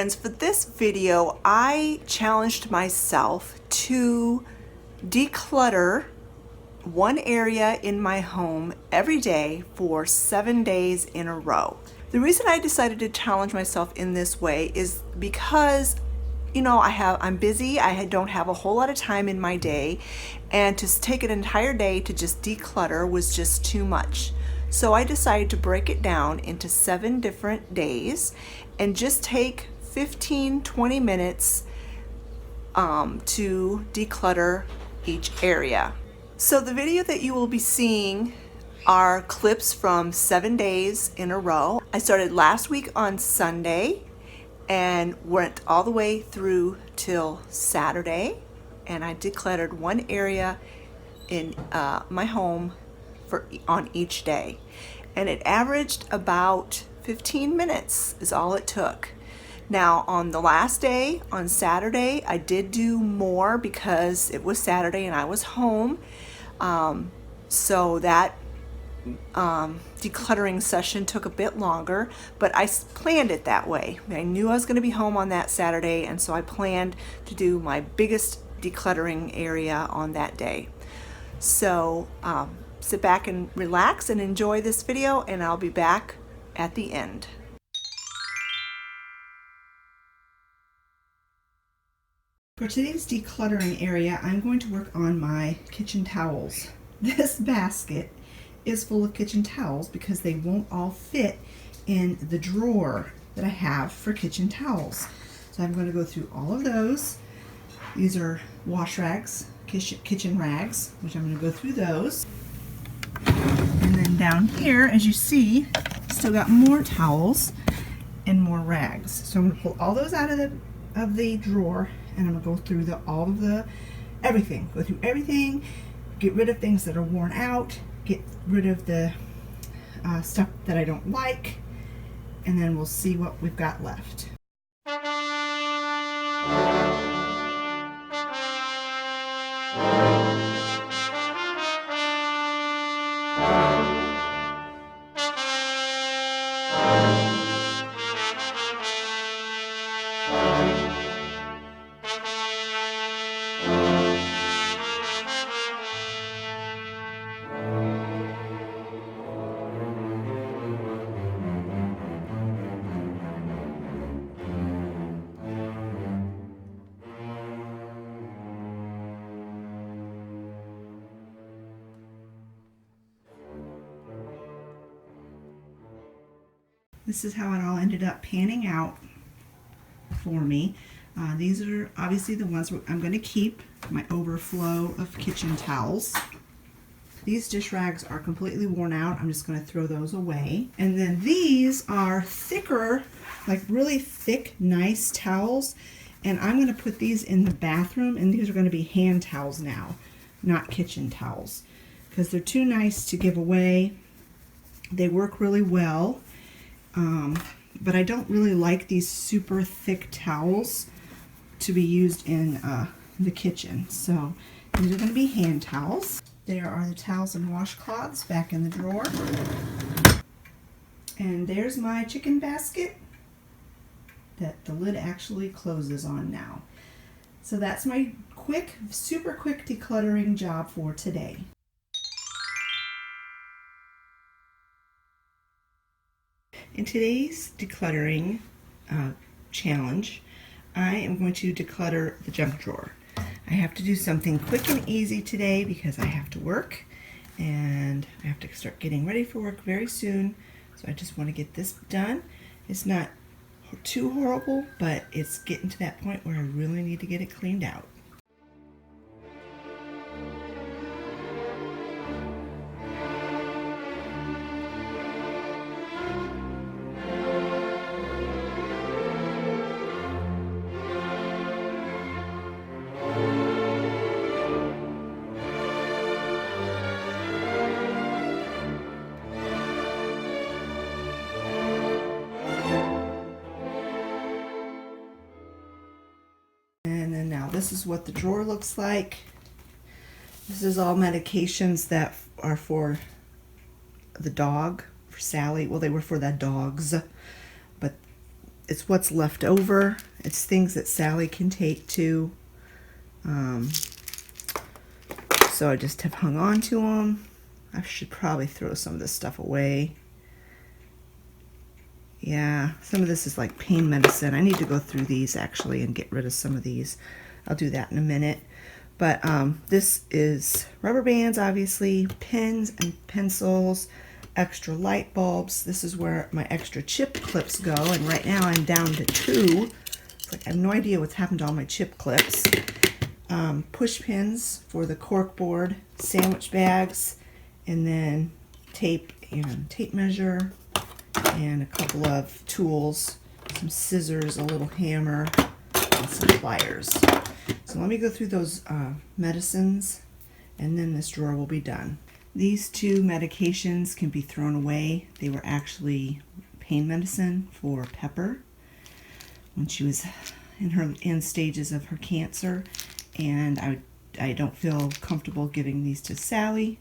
friends, for this video I challenged myself to declutter one area in my home every day for 7 days in a row. The reason I decided to challenge myself in this way is because I'm busy. I don't have a whole lot of time in my day, and to take an entire day to just declutter was just too much. So I decided to break it down into 7 different days and just take 15-20 minutes to declutter each area. So the video that you will be seeing are clips from 7 days in a row. I started last week on Sunday and went all the way through till Saturday, and I decluttered one area in my home on each day, and it averaged about 15 minutes is all it took. Now on the last day, on Saturday, I did do more because it was Saturday and I was home, so that decluttering session took a bit longer, but I planned it that way. I knew I was going to be home on that Saturday, and so I planned to do my biggest decluttering area on that day. So sit back and relax and enjoy this video, and I'll be back at the end. For today's decluttering area, I'm going to work on my kitchen towels. This basket is full of kitchen towels because they won't all fit in the drawer that I have for kitchen towels. So I'm going to go through all of those. These are wash rags, kitchen rags, which I'm going to go through those. And then down here, as you see, still got more towels and more rags. So I'm going to pull all those out of the drawer, and I'm going to go through everything. Go through everything, get rid of things that are worn out, get rid of the stuff that I don't like, and then we'll see what we've got left. This is how it all ended up panning out for me. These are obviously the ones I'm going to keep, my overflow of kitchen towels. These dish rags are completely worn out. I'm just going to throw those away. And then these are thicker, like really thick, nice towels. And I'm going to put these in the bathroom, and these are going to be hand towels now, not kitchen towels, because they're too nice to give away. They work really well. But I don't really like these super thick towels to be used in the kitchen. So these are going to be hand towels. There are the towels and washcloths back in the drawer. And there's my chicken basket that the lid actually closes on now. So that's my super quick decluttering job for today. In today's decluttering challenge, I am going to declutter the junk drawer. I have to do something quick and easy today because I have to work, and I have to start getting ready for work very soon. So I just want to get this done. It's not too horrible, but it's getting to that point where I really need to get it cleaned out. And then now this is what the drawer looks like. This is all medications that are for the dog, for Sally. Well, they were for the dogs, but it's what's left over. It's things that Sally can take too. So I just have hung on to them. I should probably throw some of this stuff away. Yeah, some of this is like pain medicine. I need to go through these actually and get rid of some of these. I'll do that in a minute. But this is rubber bands, obviously, pens and pencils, extra light bulbs. This is where my extra chip clips go, and right now I'm down to 2. It's like I have no idea what's happened to all my chip clips. Push pins for the cork board, sandwich bags, and then tape and tape measure, and a couple of tools, some scissors, a little hammer, and some pliers. So let me go through those medicines, and then this drawer will be done. These 2 medications can be thrown away. They were actually pain medicine for Pepper when she was in her end stages of her cancer, and I don't feel comfortable giving these to Sally.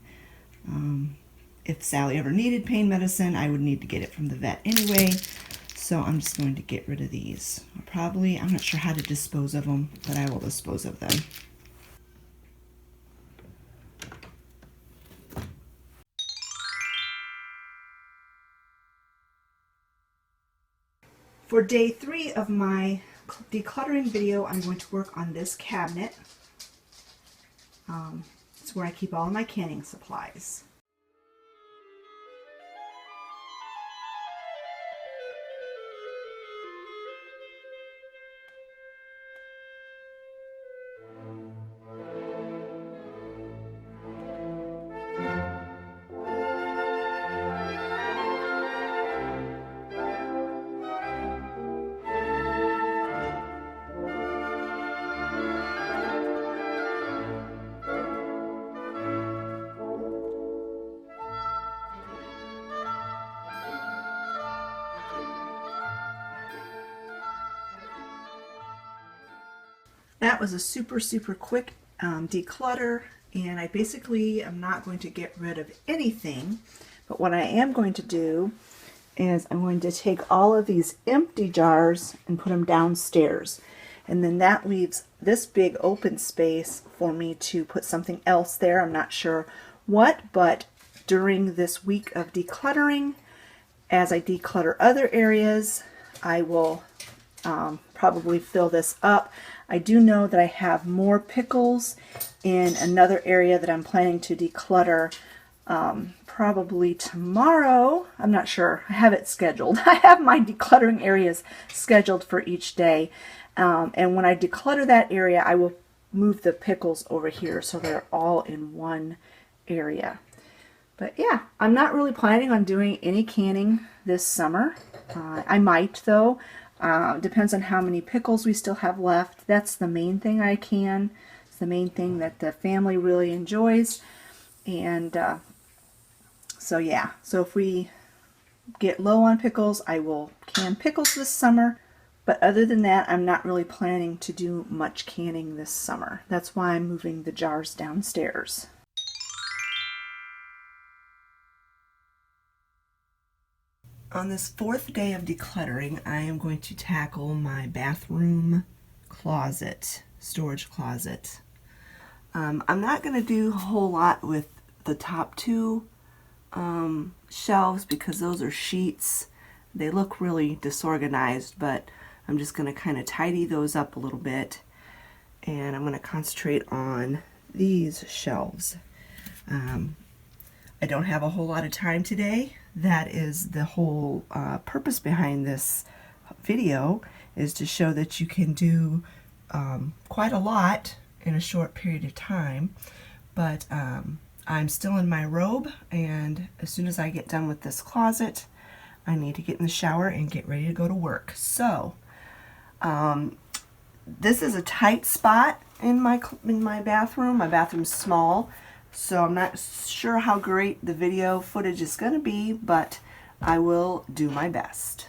If Sally ever needed pain medicine, I would need to get it from the vet anyway. So I'm just going to get rid of these. I'm not sure how to dispose of them, but I will dispose of them. For day 3 of my decluttering video, I'm going to work on this cabinet. It's where I keep all of my canning supplies. That was a super quick declutter, and I basically am not going to get rid of anything, but what I am going to do is I'm going to take all of these empty jars and put them downstairs, and then that leaves this big open space for me to put something else there. I'm not sure what, but during this week of decluttering, as I declutter other areas, I will probably fill this up. I do know that I have more pickles in another area that I'm planning to declutter probably tomorrow. I'm not sure. I have it scheduled. I have my decluttering areas scheduled for each day. And when I declutter that area, I will move the pickles over here so they're all in one area. But yeah, I'm not really planning on doing any canning this summer. I might though. Depends on how many pickles we still have left. That's the main thing I can. It's the main thing that the family really enjoys. And so yeah, so if we get low on pickles, I will can pickles this summer. But other than that, I'm not really planning to do much canning this summer. That's why I'm moving the jars downstairs. On this 4th day of decluttering, I am going to tackle my bathroom closet, storage closet. I'm not going to do a whole lot with the top 2 shelves because those are sheets. They look really disorganized, but I'm just going to kind of tidy those up a little bit, and I'm going to concentrate on these shelves. I don't have a whole lot of time today. That is the whole purpose behind this video, is to show that you can do quite a lot in a short period of time. But I'm still in my robe, and as soon as I get done with this closet, I need to get in the shower and get ready to go to work. So this is a tight spot in my bathroom. My bathroom's small, so I'm not sure how great the video footage is going to be, but I will do my best.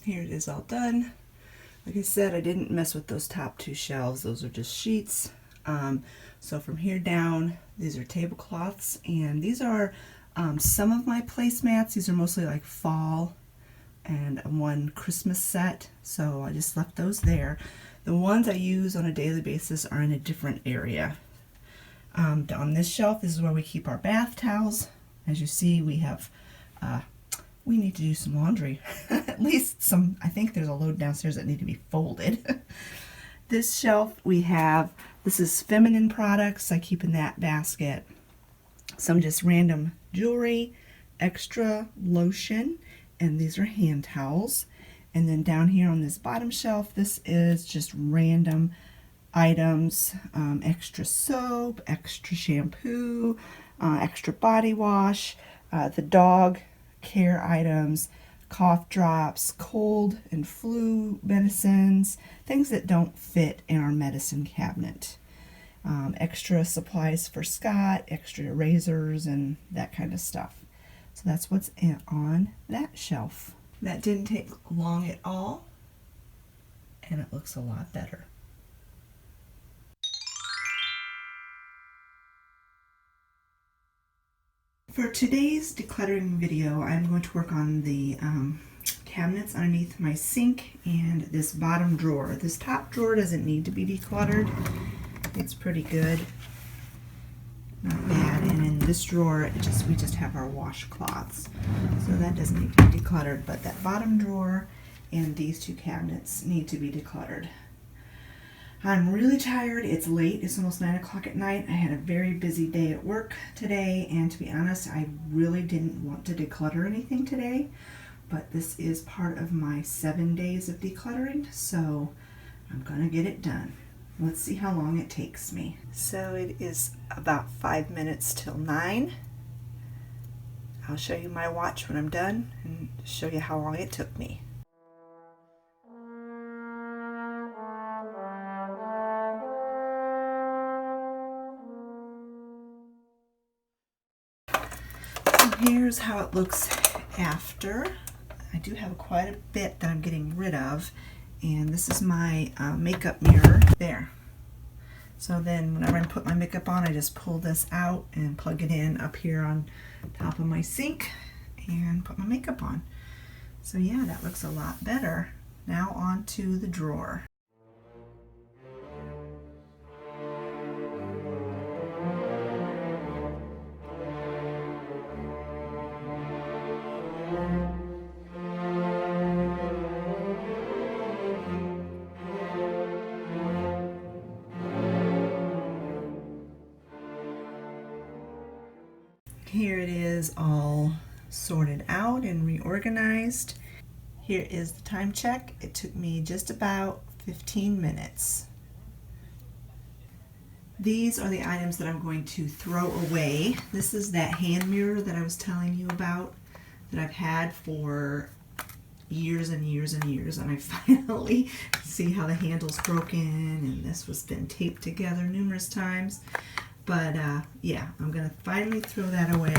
Here it is all done. Like I said, I didn't mess with those top two shelves. Those are just sheets. So from here down, these are tablecloths, and these are some of my placemats. These are mostly like fall and one Christmas set, so I just left those there. The ones I use on a daily basis are in a different area. On this shelf, this is where we keep our bath towels. As you see, we have we need to do some laundry. At least some, I think there's a load downstairs that need to be folded. This shelf we have, this is feminine products I keep in that basket. Some just random jewelry, extra lotion, and these are hand towels. And then down here on this bottom shelf, this is just random items, extra soap, extra shampoo, extra body wash, the dog care items, cough drops, cold and flu medicines, things that don't fit in our medicine cabinet. Extra supplies for Scott, extra razors, and that kind of stuff. So that's what's on that shelf. That didn't take long at all, and it looks a lot better. For today's decluttering video, I'm going to work on the cabinets underneath my sink and this bottom drawer. This top drawer doesn't need to be decluttered. It's pretty good, not bad. And in this drawer, we just have our washcloths, so that doesn't need to be decluttered. But that bottom drawer and these two cabinets need to be decluttered. I'm really tired. It's late. It's almost 9 o'clock at night. I had a very busy day at work today, and to be honest, I really didn't want to declutter anything today, but this is part of my 7 days of decluttering, so I'm gonna get it done. Let's see how long it takes me. So it is about 5 minutes till 9. I'll show you my watch when I'm done and show you how long it took me. Here's how it looks after. I do have quite a bit that I'm getting rid of, and this is my makeup mirror there. So then whenever I put my makeup on, I just pull this out and plug it in up here on top of my sink and put my makeup on. So yeah, that looks a lot better. Now on to the drawer. Here it is all sorted out and reorganized. Here is the time check. It took me just about 15 minutes. These are the items that I'm going to throw away. This is that hand mirror that I was telling you about that I've had for years and years and years, and I finally see how the handle's broken, and this was been taped together numerous times. But yeah, I'm gonna finally throw that away.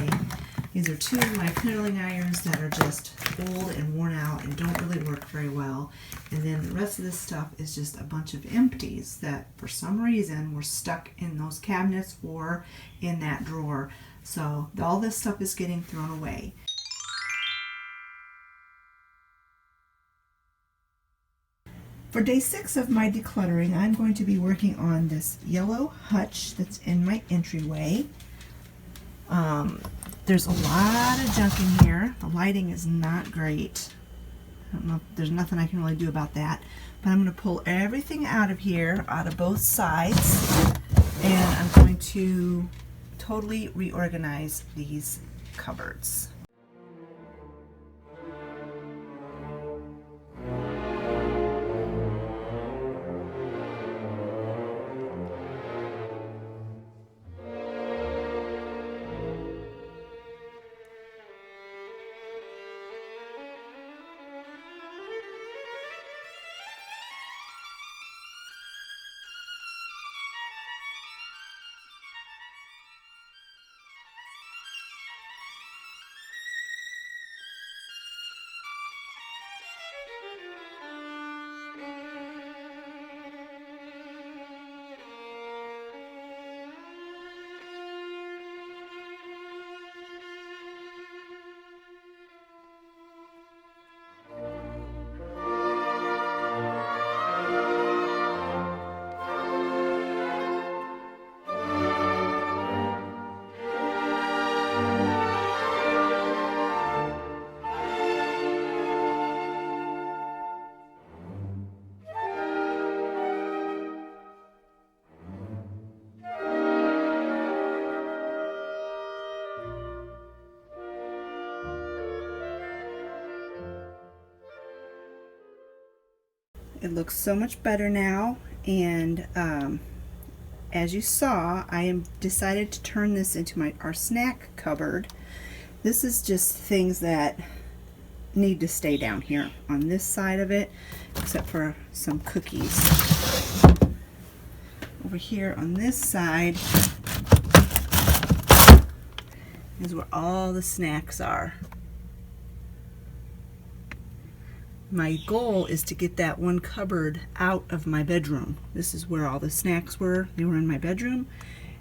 These are two of my curling irons that are just old and worn out and don't really work very well. And then the rest of this stuff is just a bunch of empties that for some reason were stuck in those cabinets or in that drawer. So all this stuff is getting thrown away. For day 6 of my decluttering, I'm going to be working on this yellow hutch that's in my entryway. There's a lot of junk in here. The lighting is not great. I don't know if there's nothing I can really do about that. But I'm going to pull everything out of here, out of both sides, and I'm going to totally reorganize these cupboards. It looks so much better now, and as you saw, I am decided to turn this into our snack cupboard. This is just things that need to stay down here on this side of it, except for some cookies. Over here on this side is where all the snacks are. My goal is to get that one cupboard out of my bedroom. This is where all the snacks were. They were in my bedroom,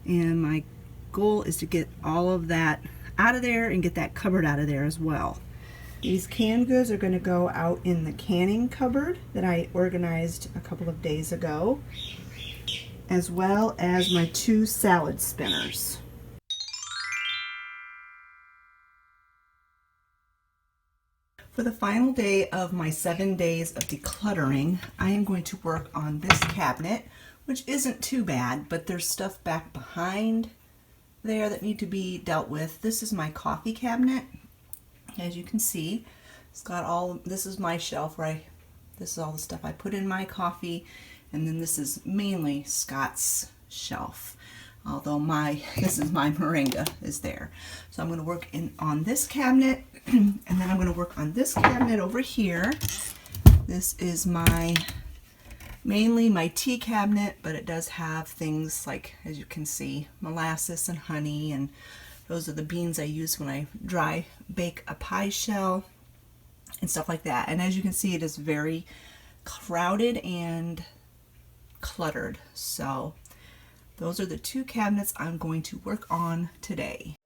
and my goal is to get all of that out of there and get that cupboard out of there as well. These canned goods are going to go out in the canning cupboard that I organized a couple of days ago, as well as my 2 salad spinners. For the final day of my 7 days of decluttering, I am going to work on this cabinet, which isn't too bad, but there's stuff back behind there that need to be dealt with. This is my coffee cabinet. As you can see, it's got this is my shelf where this is all the stuff I put in my coffee, and then this is mainly Scott's shelf. Although this is my moringa is there. So I'm going to work on this cabinet, and then I'm going to work on this cabinet over here. This is mainly my tea cabinet, but it does have things like, as you can see, molasses and honey, and those are the beans I use when I dry bake a pie shell and stuff like that. And as you can see, it is very crowded and cluttered. So those are the 2 cabinets I'm going to work on today.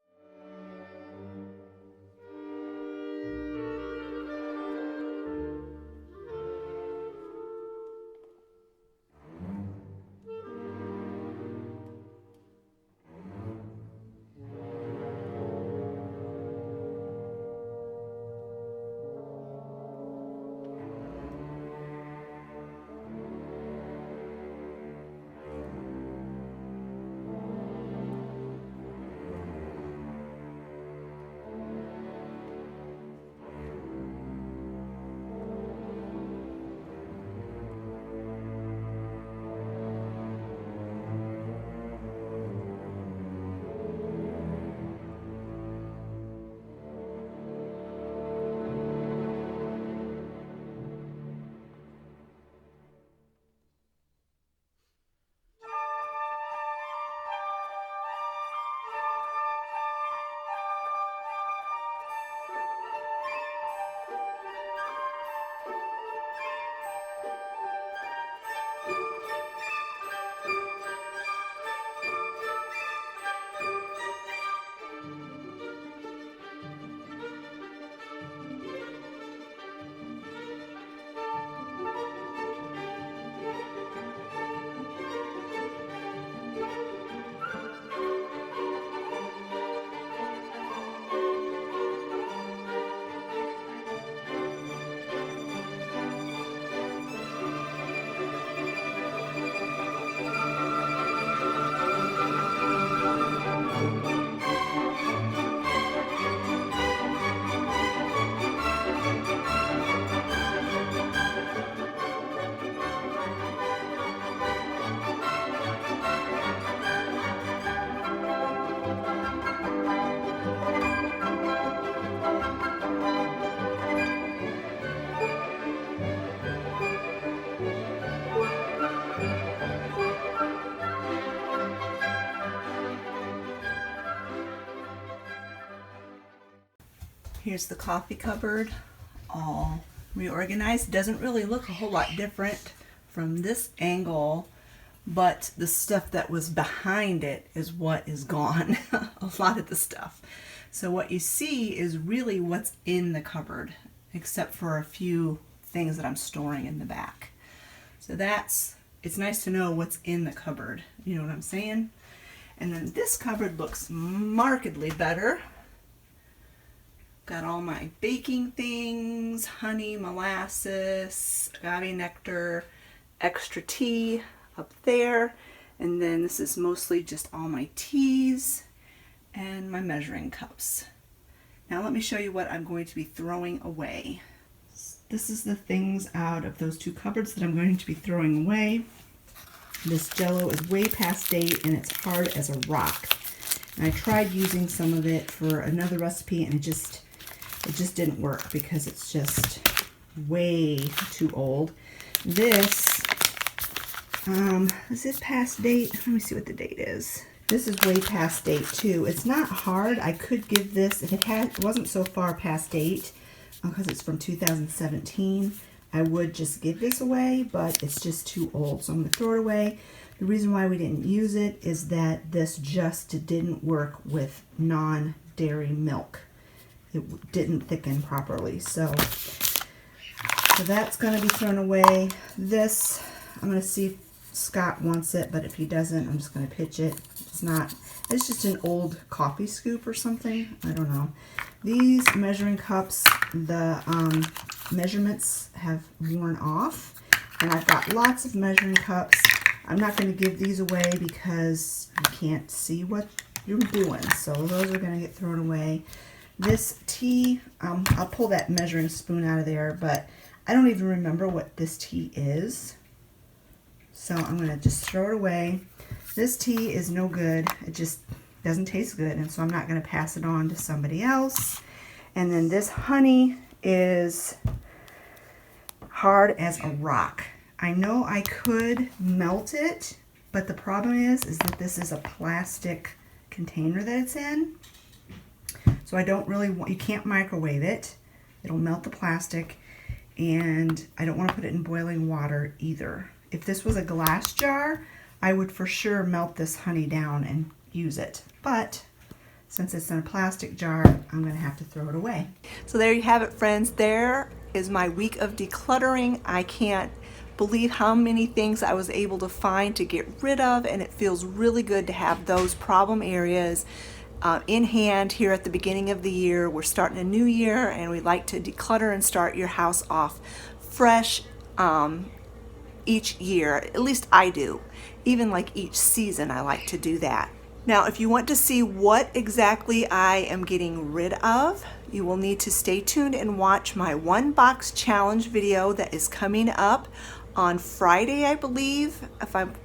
Here's the coffee cupboard, all reorganized. Doesn't really look a whole lot different from this angle, but the stuff that was behind it is what is gone. A lot of the stuff. So what you see is really what's in the cupboard, except for a few things that I'm storing in the back. So it's nice to know what's in the cupboard. You know what I'm saying? And then this cupboard looks markedly better. Got all my baking things, honey, molasses, agave nectar, extra tea up there. And then this is mostly just all my teas and my measuring cups. Now let me show you what I'm going to be throwing away. This is the things out of those two cupboards that I'm going to be throwing away. This Jell-O is way past date and it's hard as a rock. And I tried using some of it for another recipe and it just didn't work because it's just way too old. This is past date. Let me see what the date is. This is way past date too. It's not hard. I could give this, if it wasn't so far past date, because it's from 2017, I would just give this away, but it's just too old, so I'm going to throw it away. The reason why we didn't use it is that this just didn't work with non-dairy milk. It didn't thicken properly, so that's going to be thrown away. This, I'm going to see if Scott wants it, but if he doesn't, I'm just going to pitch it. It's just an old coffee scoop or something. I don't know. These measuring cups, the measurements have worn off, and I've got lots of measuring cups. I'm not going to give these away because you can't see what you're doing, so those are going to get thrown away. This tea, I'll pull that measuring spoon out of there, but I don't even remember what this tea is, so I'm going to just throw it away. This tea is no good. It just doesn't taste good, and so I'm not going to pass it on to somebody else. And then this honey is hard as a rock. I know I could melt it, but the problem is that this is a plastic container that it's in. So I don't really want, you can't microwave it. It'll melt the plastic, and I don't want to put it in boiling water either. If this was a glass jar, I would for sure melt this honey down and use it. But since it's in a plastic jar, I'm going to have to throw it away. So there you have it, friends. There is my week of decluttering. I can't believe how many things I was able to find to get rid of, and it feels really good to have those problem areas in hand here at the beginning of the year. We're starting a new year, and we like to declutter and start your house off fresh each year. At least I do. Even like each season, I like to do that. Now, if you want to see what exactly I am getting rid of, you will need to stay tuned and watch my 1-box challenge video that is coming up on Friday, I believe,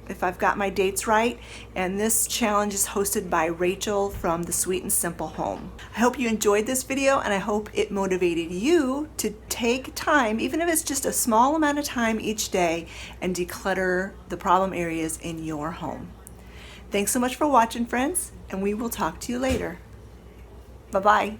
if I've got my dates right. And this challenge is hosted by Rachel from the Sweet and Simple Home. I hope you enjoyed this video, and I hope it motivated you to take time, even if it's just a small amount of time each day, and declutter the problem areas in your home. Thanks so much for watching, friends, and we will talk to you later. Bye-bye.